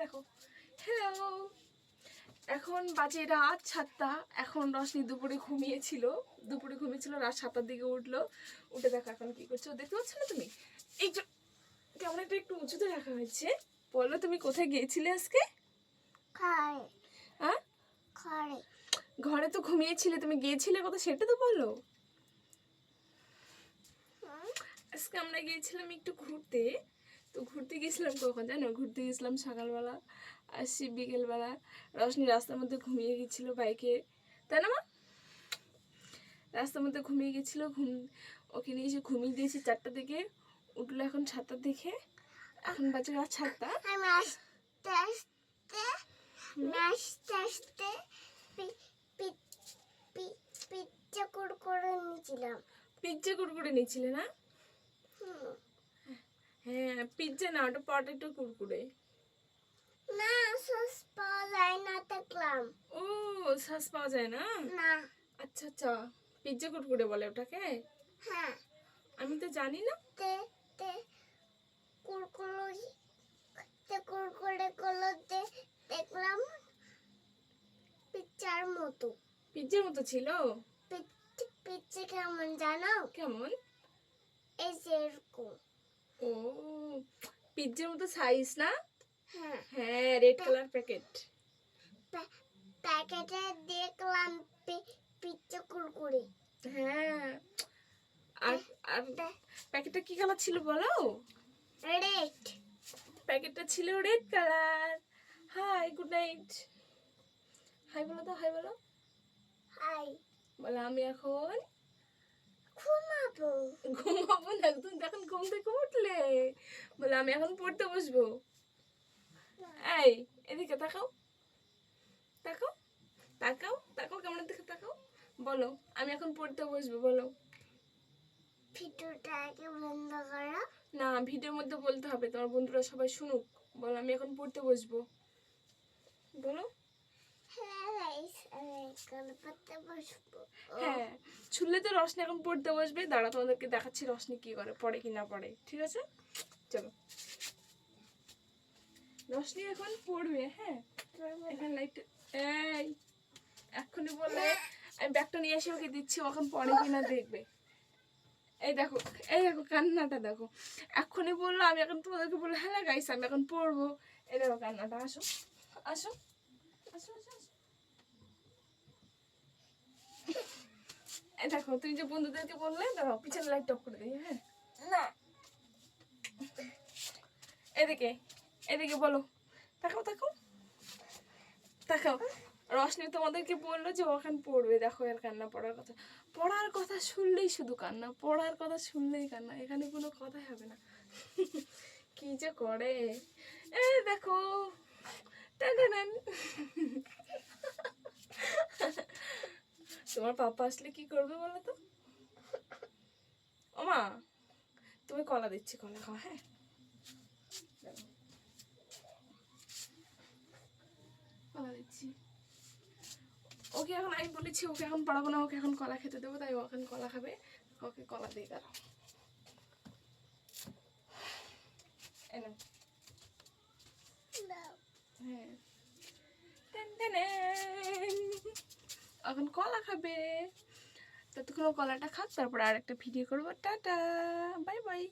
দেখো হ্যালো, এখন বাজে রাত 7টা। এখন রশনি দুপুরে ঘুমিয়েছিল, রাত 7টার দিকে উঠলো। উঠে দেখো এখন কি করছো, দেখতে পাচ্ছ না তুমি? এই যে ক্যামেরাটা একটু উঁচুতে রাখা হয়েছে। বলো তুমি কোথায় গিয়েছিলে আজকে? হ্যাঁ, ঘরে তো ঘুমিয়েছিলে, তুমি গিয়েছিলে কোথায় সেটা তো বলো। আজকে আমরা গিয়েছিলাম একটু ঘুরতে। তো ঘুরতে গেছিলাম কখন জানো? ঘুরতে গেছিলাম সকালবেলা, আসছি বিকেলবেলা। রশনি রাস্তার মধ্যে ঘুমিয়ে গেছিলো বাইকে, তাই না মা? রাস্তার মধ্যে ঘুমিয়ে গেছিলো, ওখানে এসে ঘুমিয়ে দিয়েছি 4টা দিকে। উঠলো এখন 7টার দিকে। এখন বাজে রাত 7টা। পিজ্জা কুরকুরে নিয়েছিলে না? হ্যাঁ, পিজ্জা না, ওটা পটেটো কুরকুরে। না, সস পাওয়া যায় না দেখলাম। ও, সস পাওয়া যায় না? না। আচ্ছা আচ্ছা, পিজ্জা কুরকুরে বলে ওটাকে? হ্যাঁ। আমি তো জানি না। কুরকুরে গুলোতে দেখলাম পিজ্জার মতো। পিজ্জার মতো ছিল? পিজ্জা কেমন জানো? কেমন? এই যে এরকম। ও, পিজ্জার মতো সাইজ না? হ্যাঁ। হ্যাঁ, রেড কালার প্যাকেট। প্যাকেটে দেখলাম পিজ্জা কুরকুরে। হ্যাঁ, আর আর প্যাকেটটা কি কালার ছিল বলো? রেড। প্যাকেটটা ছিল red colour. Hi, good night. Hi বলো তো, হাই বলো। হাই। বলো আমি এখন ঘুমাবো। ঘুমাবো না, তুমি এখন ঘুম থেকে উঠলে। বলো আমি এখন পড়তে বসবো। এই, এদিকে তাকাও, তাকাও, তাকাও, তাকাও, কেমন দিকে তাকাও। বলো আমি এখন পড়তে বসবো, বলো। ভিডিওটা আগে বন্ধ করো। না, ভিডিওর মধ্যে বলতে হবে, তোমার বন্ধুরা সবাই শুনুক। বলো আমি এখন পড়তে বসবো, বলো। হ্যাঁ, শুনলে তো রশনি এখন পড়তে বসবে। দাঁড়া, তোমাদেরকে দেখাচ্ছি রশনি কি করে, পড়ে কি না পড়ে। ঠিক আছে, চলো। রশনি এখন পড়বে। হ্যাঁ, এখন লাইট। এই, এক্ষুনি বললে আমি ব্যাগটা নিয়ে এসে ওকে দিচ্ছি, ও এখন পড়ে কিনা দেখবে। এই দেখো, এই দেখো কান্নাটা দেখো। এক্ষুনি বললো, আমি এখন তোমাদেরকে বললো হ্যাঁ গাইস আমি এখন পড়বো। এই দেখো কান্নাটা। আসো আসো আসো আসো আসো। এই দেখো, তুমি যে বন্ধুদেরকে বললে, দেখো পিছনে লাইট অফ করে দিই। হ্যাঁ, না। এদিকে, এদিকে বলো। তাকাও তাকাও তাকাও। রশনি তোমাদেরকে বললো যে ওখানে পড়বে। দেখো এর কান্না, পড়ার কথা শুনলেই শুধু কান্না, পড়ার কথা শুনলেই কান্না, এখানে কোনো কথাই হবে না। কি যে করে, এ দেখো। টানটানান। তোমার পাপা আসলে কি করবে বলো তো? ওমা, তুমি কলা দিচ্ছি, কলা খাও। হ্যাঁ, কলা দিচ্ছি। ওকে এখন আমি বলেছি ওকে এখন পড়াবো না, ওকে এখন কলা খেতে দেবো, তাই ও এখন কলা খাবে। ওকে কলা দিয়ে দাঁড়াও। হ্যাঁ, এখন কলা খাবে। ততক্ষণ কলাটা খাক, তারপর আর একটা ভিডিও করবো। Tata, bye bye.